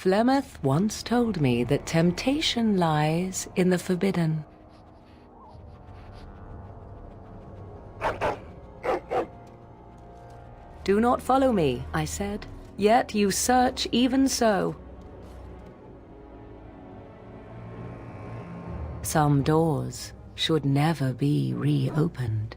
Flemeth once told me that temptation lies in the forbidden. Do not follow me, I said, yet you search even so. Some doors should never be reopened.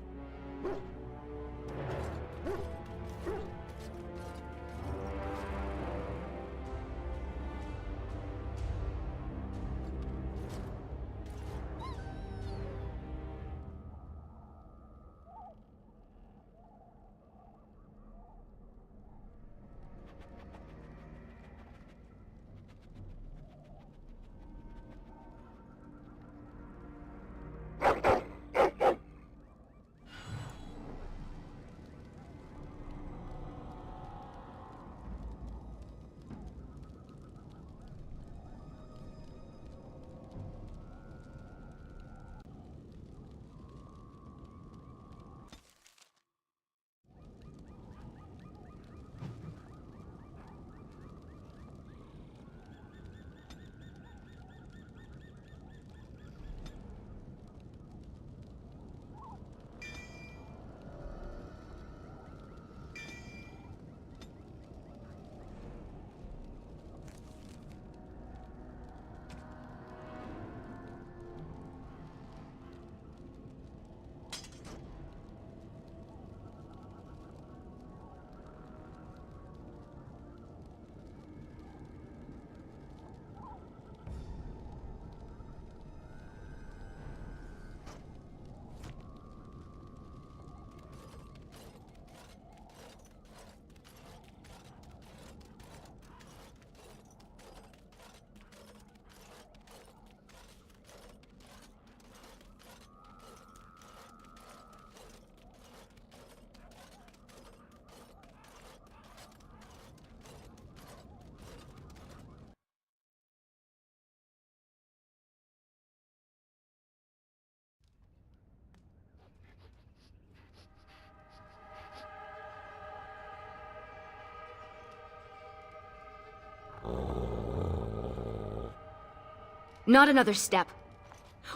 Not another step.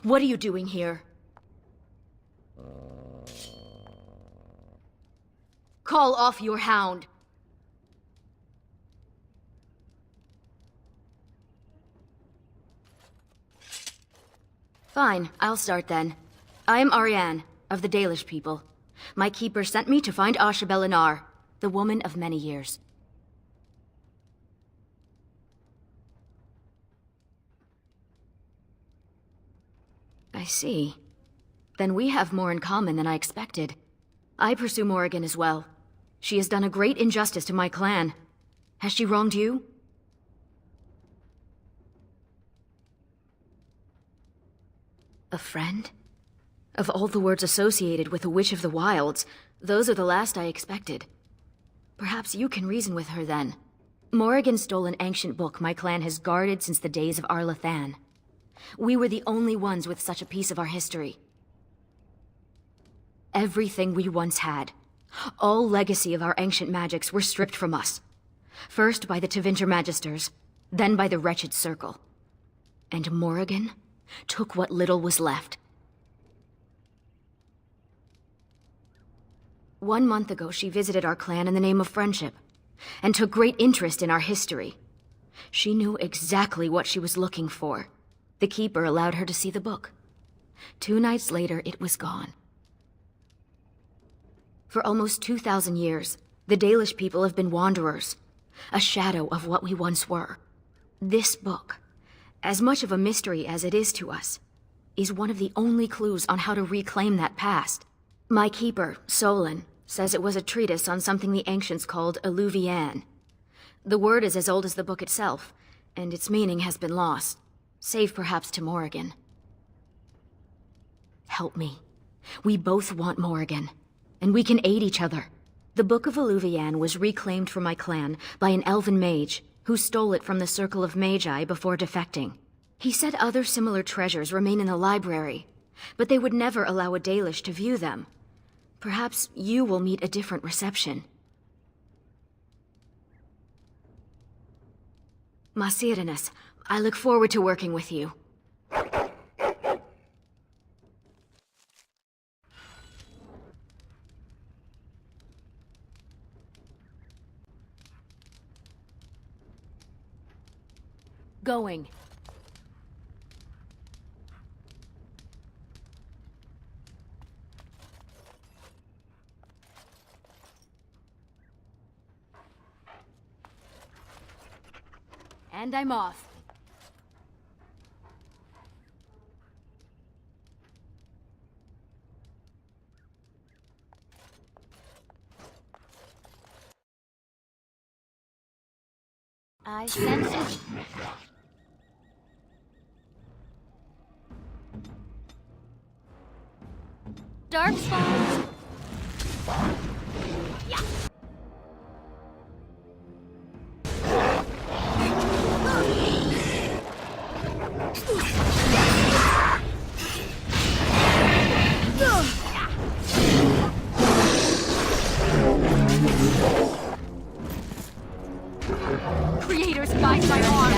What are you doing here? Call off your hound. Fine, I'll start then. I am Ariane, of the Dalish people. My keeper sent me to find Asha Belinar, the woman of many years. I see. Then we have more in common than I expected. I pursue Morrigan as well. She has done a great injustice to my clan. Has she wronged you? A friend? Of all the words associated with a witch of the wilds, those are the last I expected. Perhaps you can reason with her then. Morrigan stole an ancient book my clan has guarded since the days of Arlathan. We were the only ones with such a piece of our history. Everything we once had, all legacy of our ancient magics, were stripped from us. First by the Tevinter Magisters, then by the Wretched Circle. And Morrigan took what little was left. 1 month ago, she visited our clan in the name of friendship, and took great interest in our history. She knew exactly what she was looking for. The Keeper allowed her to see the book. 2 nights later, it was gone. For almost 2,000 years, the Dalish people have been wanderers, a shadow of what we once were. This book, as much of a mystery as it is to us, is one of the only clues on how to reclaim that past. My keeper, Solon, says it was a treatise on something the ancients called Alluvian. The word is as old as the book itself, and its meaning has been lost, save perhaps to Morrigan. Help me. We both want Morrigan, and we can aid each other. The Book of Alluvian was reclaimed for my clan by an elven mage who stole it from the Circle of Magi before defecting. He said other similar treasures remain in the library, but they would never allow a Dalish to view them. Perhaps you will meet a different reception. Masirinus, I look forward to working with you. Going. And I'm off. I sense it. Darkspawn! Yeah. Creators guide my arm.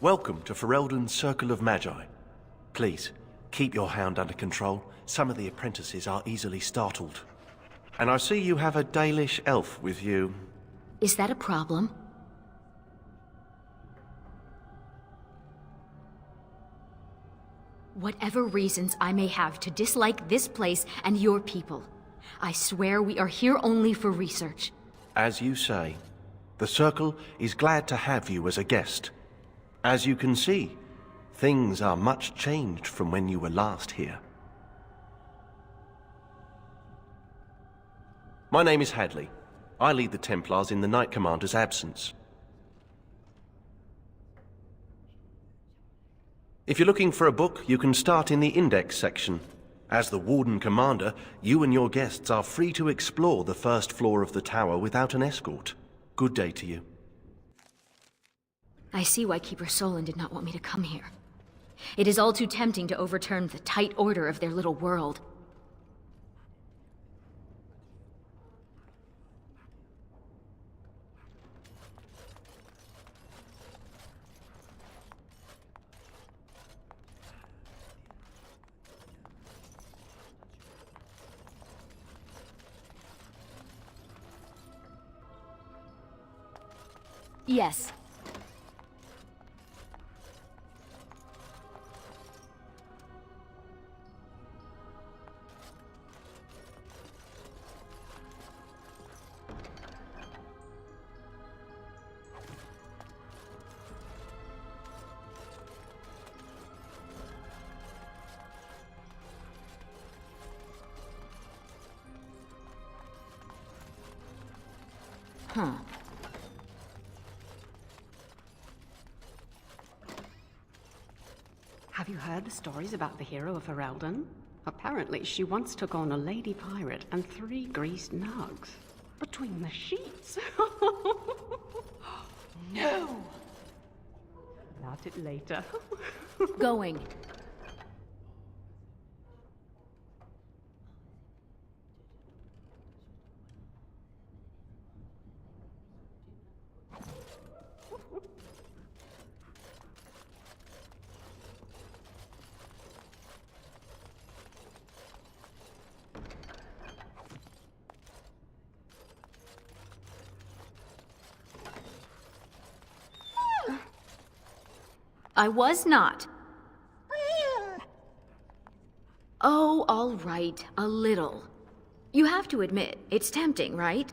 Welcome to Ferelden's Circle of Magi. Please, keep your hound under control. Some of the apprentices are easily startled. And I see you have a Dalish elf with you. Is that a problem? Whatever reasons I may have to dislike this place and your people, I swear we are here only for research. As you say, the Circle is glad to have you as a guest. As you can see, things are much changed from when you were last here. My name is Hadley. I lead the Templars in the Knight Commander's absence. If you're looking for a book, you can start in the Index section. As the Warden Commander, you and your guests are free to explore the first floor of the tower without an escort. Good day to you. I see why Keeper Solon did not want me to come here. It is all too tempting to overturn the tight order of their little world. Yes. Have you heard the stories about the hero of Ferelden? Apparently, she once took on a lady pirate and 3 greased nugs. Between the sheets. No! About it later. Going. I was not. Oh, all right, a little. You have to admit, it's tempting, right?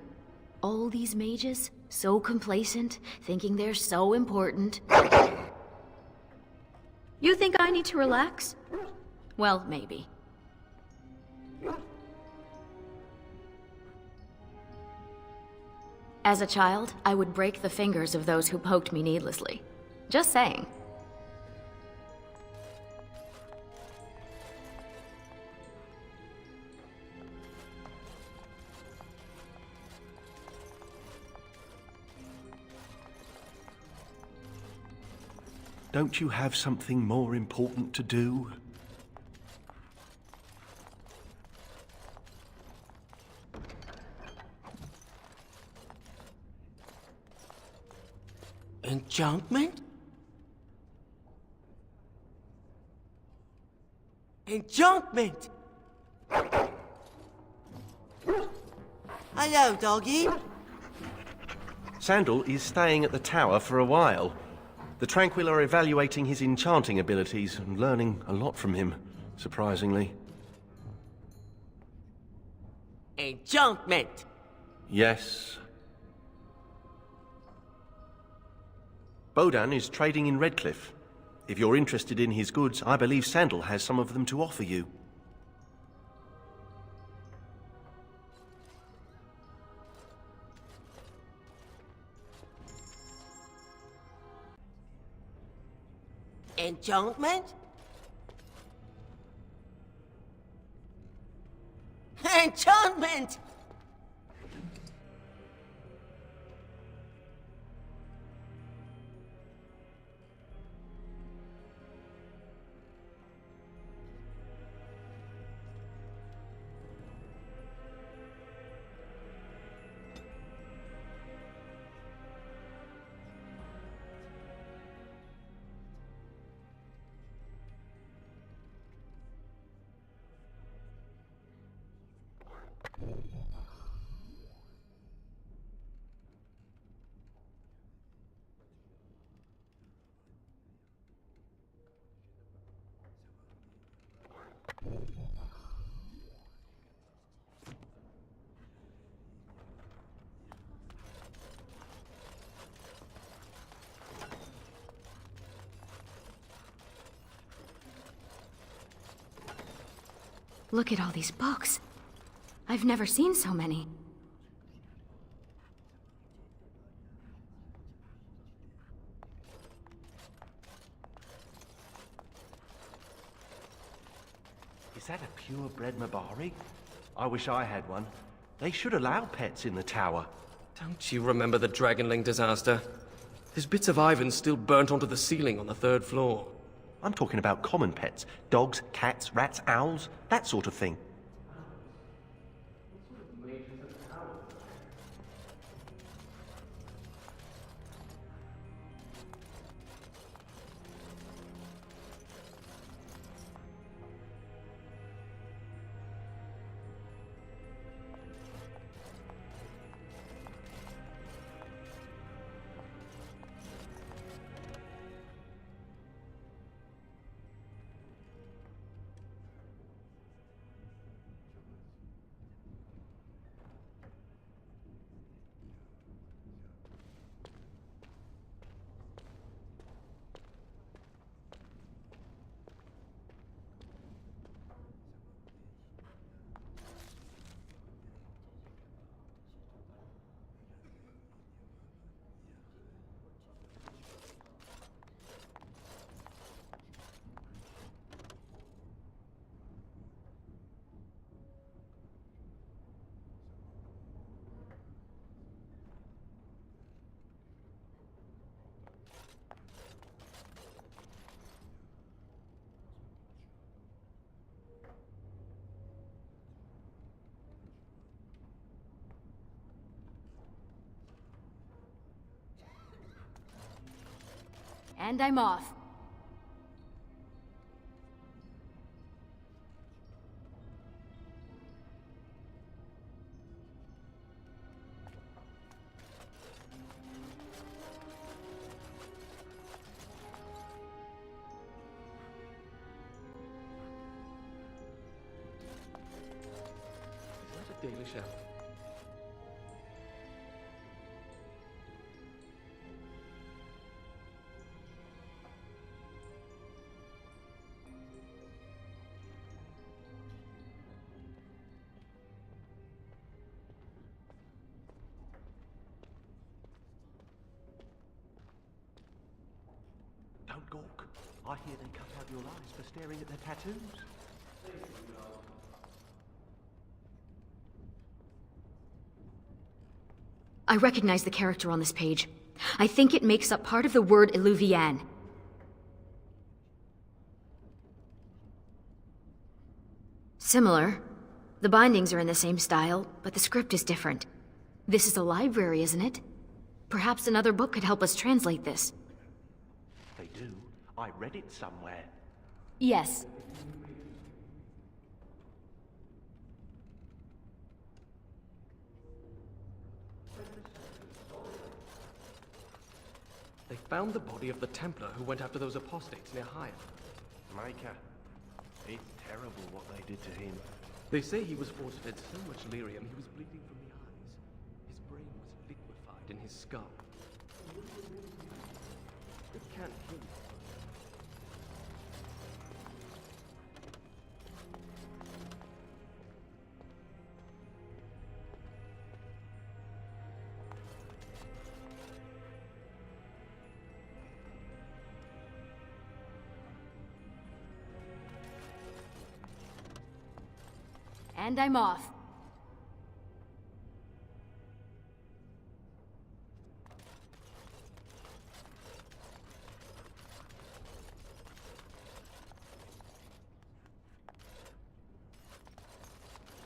All these mages, so complacent, thinking they're so important. You think I need to relax? Well, maybe. As a child, I would break the fingers of those who poked me needlessly. Just saying. Don't you have something more important to do? Enchantment? Enchantment! Hello, doggy. Sandal is staying at the tower for a while. The Tranquil are evaluating his enchanting abilities and learning a lot from him, surprisingly. Enchantment! Yes. Bodan is trading in Redcliffe. If you're interested in his goods, I believe Sandal has some of them to offer you. Enchantment? Enchantment! Look at all these books. I've never seen so many. Is that a purebred Mabari? I wish I had one. They should allow pets in the tower. Don't you remember the Dragonling disaster? There's bits of Ivan still burnt onto the ceiling on the 3rd floor. I'm talking about common pets. Dogs, cats, rats, owls, that sort of thing. And I'm off. Is that a Dalish elf? Don't gawk. I hear they cut out your eyes for staring at their tattoos. I recognize the character on this page. I think it makes up part of the word Illuvian. Similar. The bindings are in the same style, but the script is different. This is a library, isn't it? Perhaps another book could help us translate this. They do. I read it somewhere. Yes. They found the body of the Templar who went after those apostates near Hyde. Micah, it's terrible what they did to him. They say he was force-fed so much lyrium he was bleeding from the eyes. His brain was liquefied in his skull. It can't kill you. And I'm off.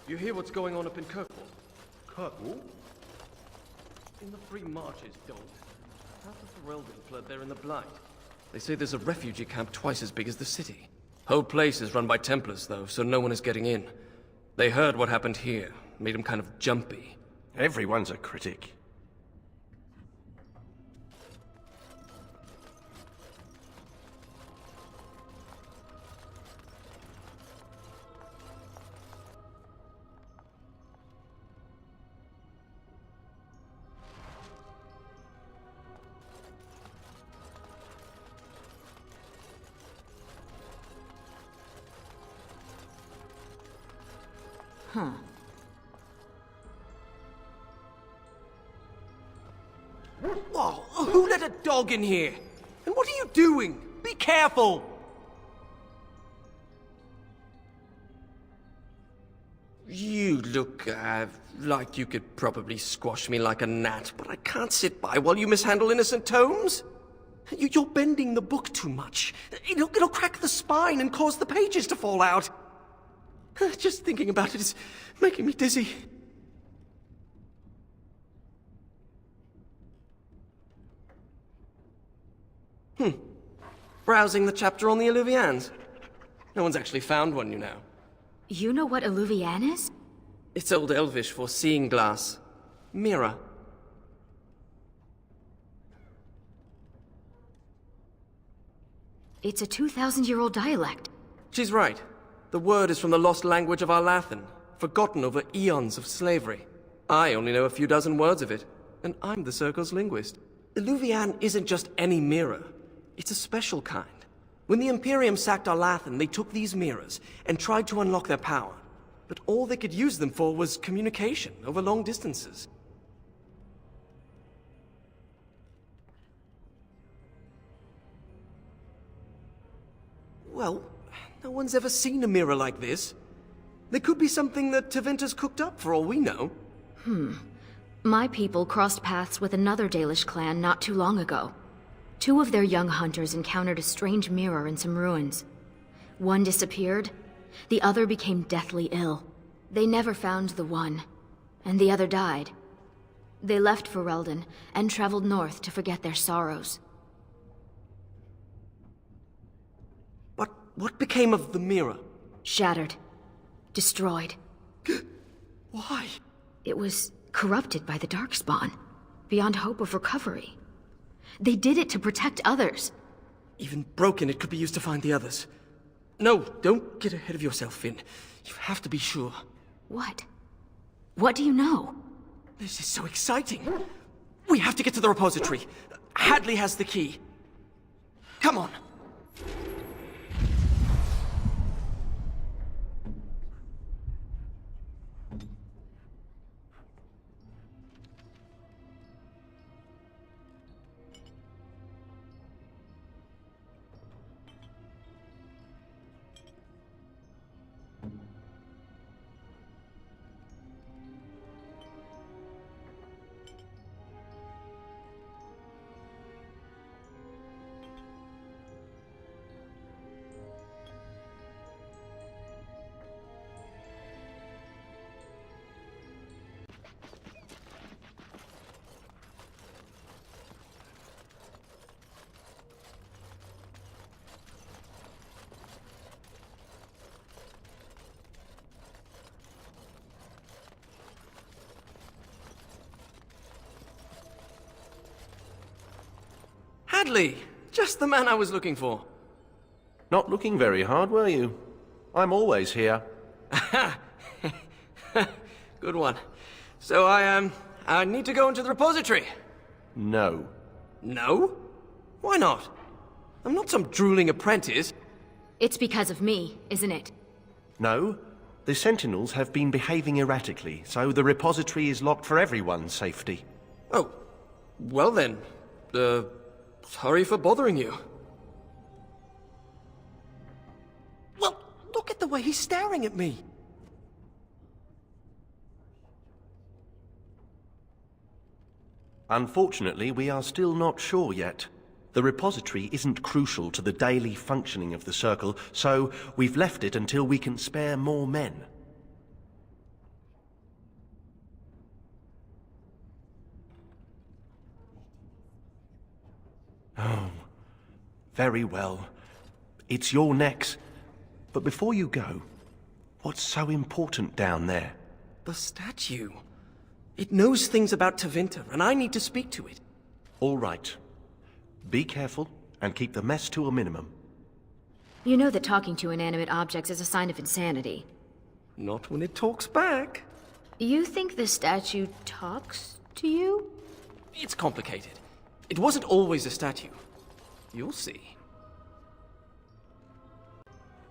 You hear what's going on up in Kirkwall? Kirkwall? In the Free Marches, don't. Half of the Ferelden fled there in the Blight. They say there's a refugee camp twice as big as the city. Whole place is run by Templars, though, so no one is getting in. They heard what happened here, made them kind of jumpy. Everyone's a critic. Huh. Whoa, who let a dog in here? And what are you doing? Be careful! You look, like you could probably squash me like a gnat, but I can't sit by while you mishandle innocent tomes. You're bending the book too much. It'll crack the spine and cause the pages to fall out. Just thinking about it is making me dizzy. Browsing the chapter on the Illuvians. No one's actually found one, you know. You know what Illuvian is? It's Old Elvish for seeing glass. Mirror. It's a 2,000-year-old dialect. She's right. The word is from the lost language of our Lathan, forgotten over eons of slavery. I only know a few dozen words of it, and I'm the Circle's linguist. Illuvian isn't just any mirror. It's a special kind. When the Imperium sacked our Lathan, they took these mirrors and tried to unlock their power. But all they could use them for was communication over long distances. Well, no one's ever seen a mirror like this. There could be something that Tevinter's cooked up for all we know. My people crossed paths with another Dalish clan not too long ago. 2 of their young hunters encountered a strange mirror in some ruins. One disappeared, the other became deathly ill. They never found the one, and the other died. They left Ferelden and traveled north to forget their sorrows. What became of the mirror? Shattered. Destroyed. Why? It was corrupted by the Darkspawn, beyond hope of recovery. They did it to protect others. Even broken, it could be used to find the others. No, don't get ahead of yourself, Finn. You have to be sure. What? What do you know? This is so exciting. We have to get to the repository. Hadley has the key. Come on. Hadley! Just the man I was looking for. Not looking very hard, were you? I'm always here. Good one. So I need to go into the repository. No. No? Why not? I'm not some drooling apprentice. It's because of me, isn't it? No. The Sentinels have been behaving erratically, so the repository is locked for everyone's safety. Oh. Well then, sorry for bothering you. Well, look at the way he's staring at me. Unfortunately, we are still not sure yet. The repository isn't crucial to the daily functioning of the Circle, so we've left it until we can spare more men. Oh, very well. It's your necks. But before you go, what's so important down there? The statue. It knows things about Tevinter, and I need to speak to it. All right. Be careful and keep the mess to a minimum. You know that talking to inanimate objects is a sign of insanity. Not when it talks back. You think the statue talks to you? It's complicated. It wasn't always a statue. You'll see.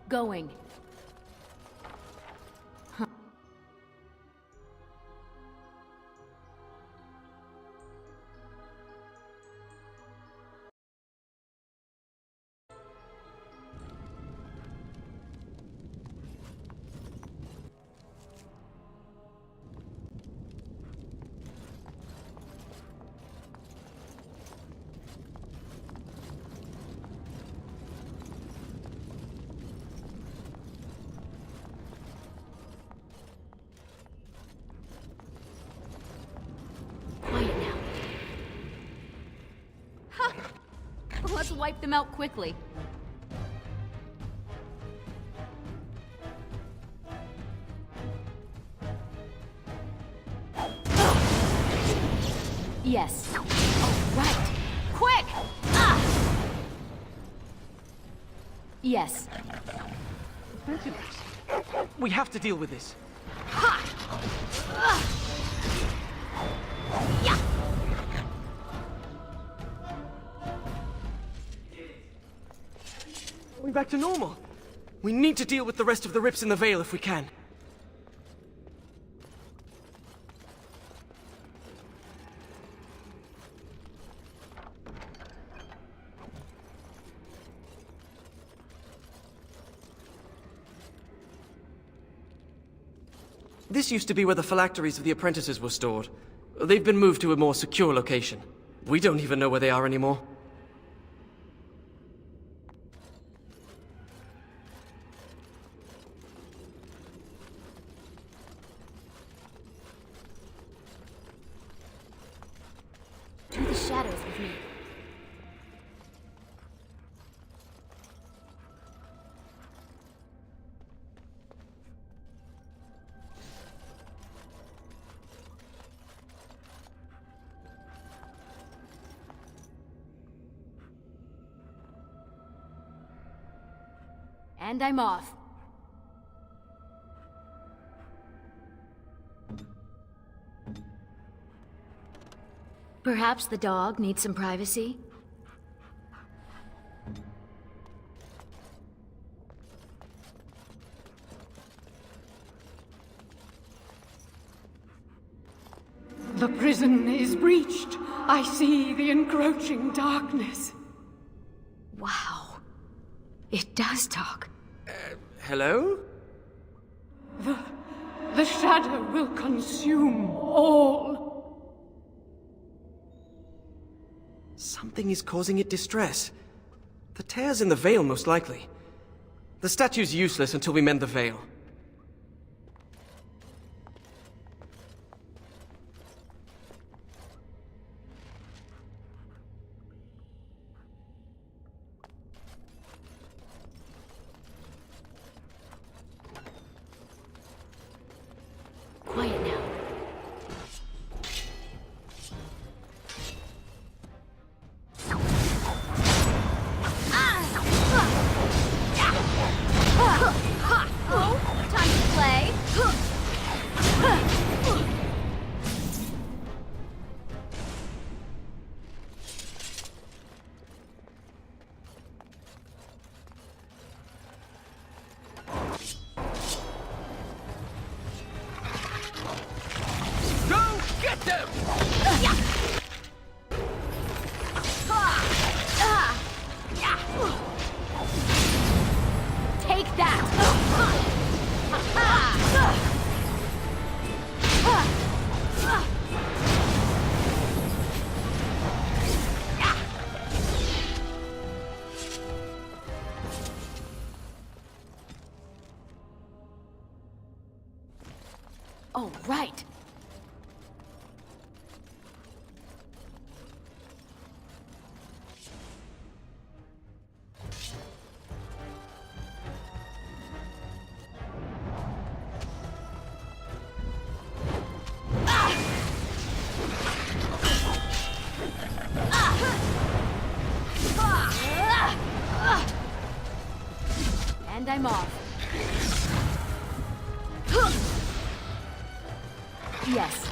Going. Quiet now. Ha! Let's wipe them out quickly. Yes. Oh, right. Quick! Ah! Yes. We have to deal with this. Yeah. Going back to normal. We need to deal with the rest of the rips in the veil if we can. This used to be where the phylacteries of the apprentices were stored. They've been moved to a more secure location. We don't even know where they are anymore. To the shadows with me. And I'm off. Perhaps the dog needs some privacy? The prison is breached. I see the encroaching darkness. Wow. It does talk. Hello? The shadow will consume all. Something is causing it distress. The tears in the veil, most likely. The statue's useless until we mend the veil. Quiet now. Time to play. Go get them! Take that! Oh, right. And I'm off. Yes.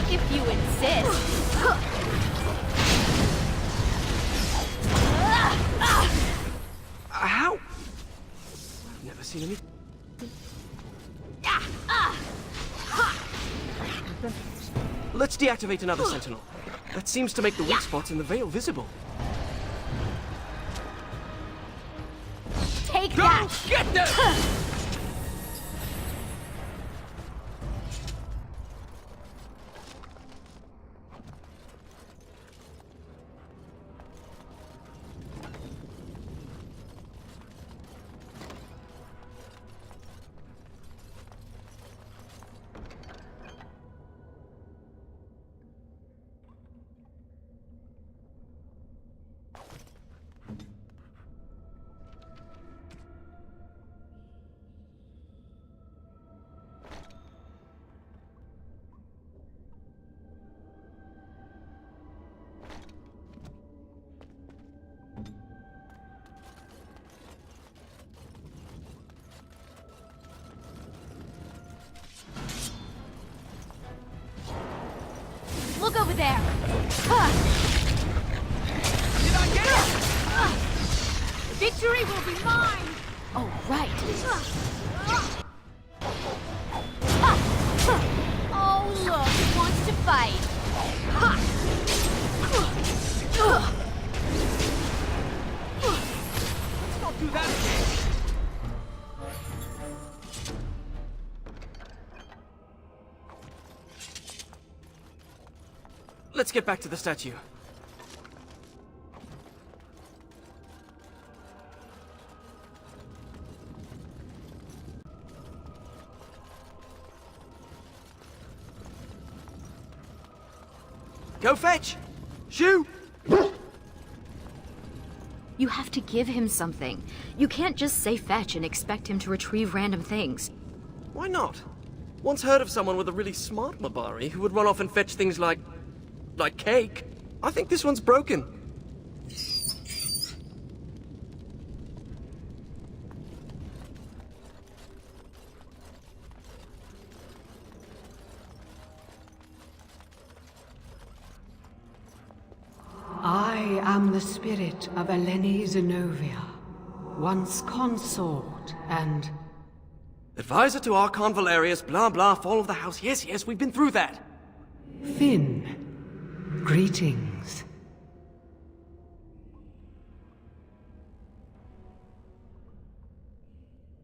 If you insist. How? I've never seen any... Let's deactivate another sentinel. That seems to make the weak spots in the veil visible. Take that! Get them! over there! Huh. Did I get it? Victory will be mine! Oh, right. Oh, look, he wants to fight. Let's not do that again. Let's get back to the statue. Go fetch! Shoo! You have to give him something. You can't just say fetch and expect him to retrieve random things. Why not? Once heard of someone with a really smart Mabari who would run off and fetch things like cake. I think this one's broken. I am the spirit of Eleni Zenobia, once consort and... Advisor to Archon Valerius, blah blah, fall of the house. Yes, we've been through that. Finn. Greetings.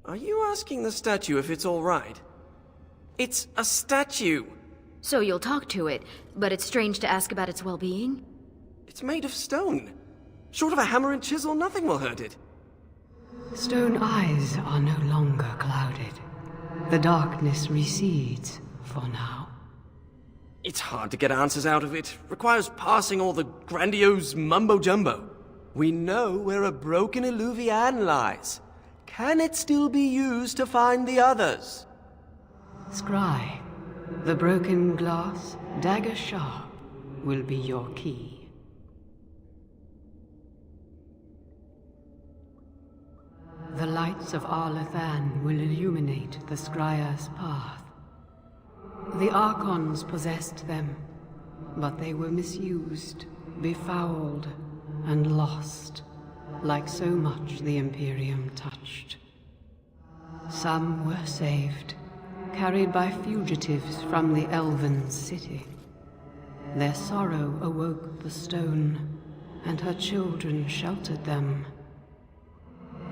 Are you asking the statue if it's all right? It's a statue. So you'll talk to it, but it's strange to ask about its well-being? It's made of stone. Short of a hammer and chisel, nothing will hurt it. Stone eyes are no longer clouded. The darkness recedes for now. It's hard to get answers out of it. Requires parsing all the grandiose mumbo-jumbo. We know where a broken Illuvian lies. Can it still be used to find the others? Scry, the broken glass, dagger sharp, will be your key. The lights of Arlathan will illuminate the Scrya's path. The Archons possessed them, but they were misused, befouled, and lost, like so much the Imperium touched. Some were saved, carried by fugitives from the Elven city. Their sorrow awoke the stone, and her children sheltered them.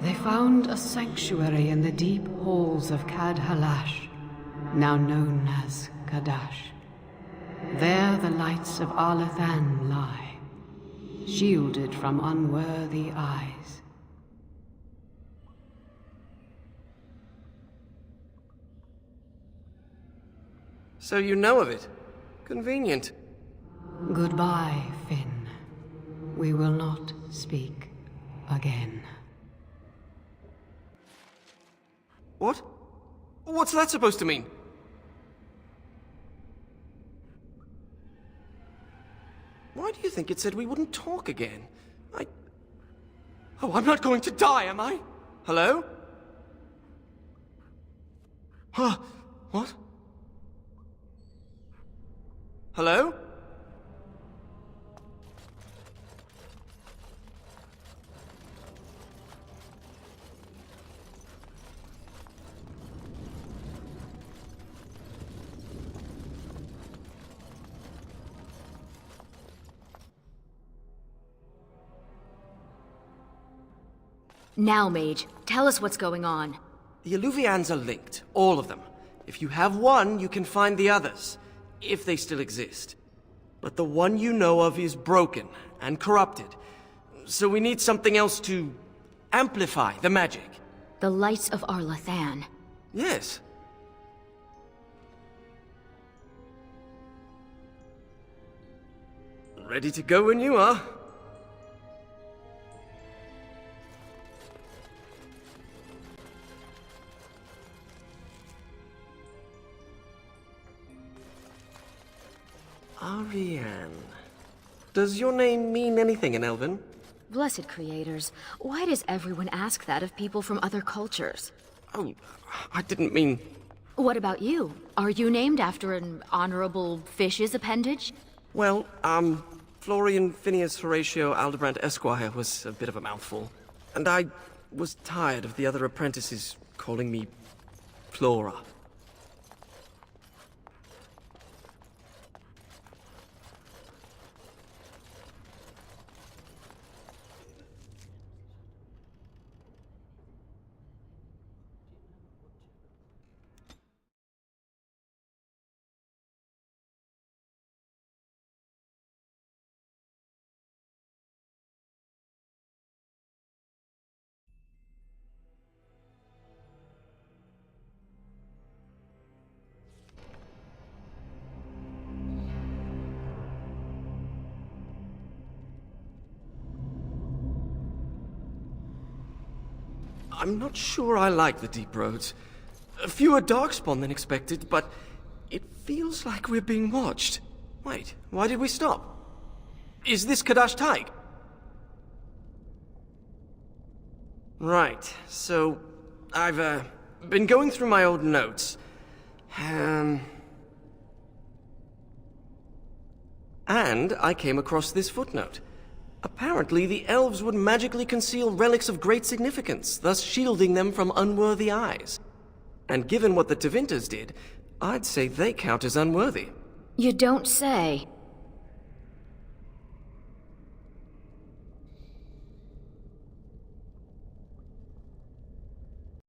They found a sanctuary in the deep halls of Cad Halash, now known as Kadash. There the lights of Arlathan lie, shielded from unworthy eyes. So you know of it. Convenient. Goodbye, Finn. We will not speak again. What? What's that supposed to mean? Why do you think it said we wouldn't talk again? Oh, I'm not going to die, am I? Hello? Huh? What? Hello? Now, Mage, tell us what's going on. The Illuvians are linked, all of them. If you have one, you can find the others, if they still exist. But the one you know of is broken and corrupted, so we need something else to amplify the magic. The lights of Arlathan. Yes. Ready to go when you are. Ariane. Does your name mean anything in Elven? Blessed creators, why does everyone ask that of people from other cultures? Oh, I didn't mean... What about you? Are you named after an honorable fish's appendage? Well, Florian Phineas Horatio Aldebrandt Esquire was a bit of a mouthful. And I was tired of the other apprentices calling me Flora. I'm not sure I like the deep roads. Fewer darkspawn than expected, but it feels like we're being watched. Wait, why did we stop? Is this Kadash Taig? Right, so I've been going through my old notes. And I came across this footnote. Apparently, the elves would magically conceal relics of great significance, thus shielding them from unworthy eyes. And given what the Tevinter did, I'd say they count as unworthy. You don't say.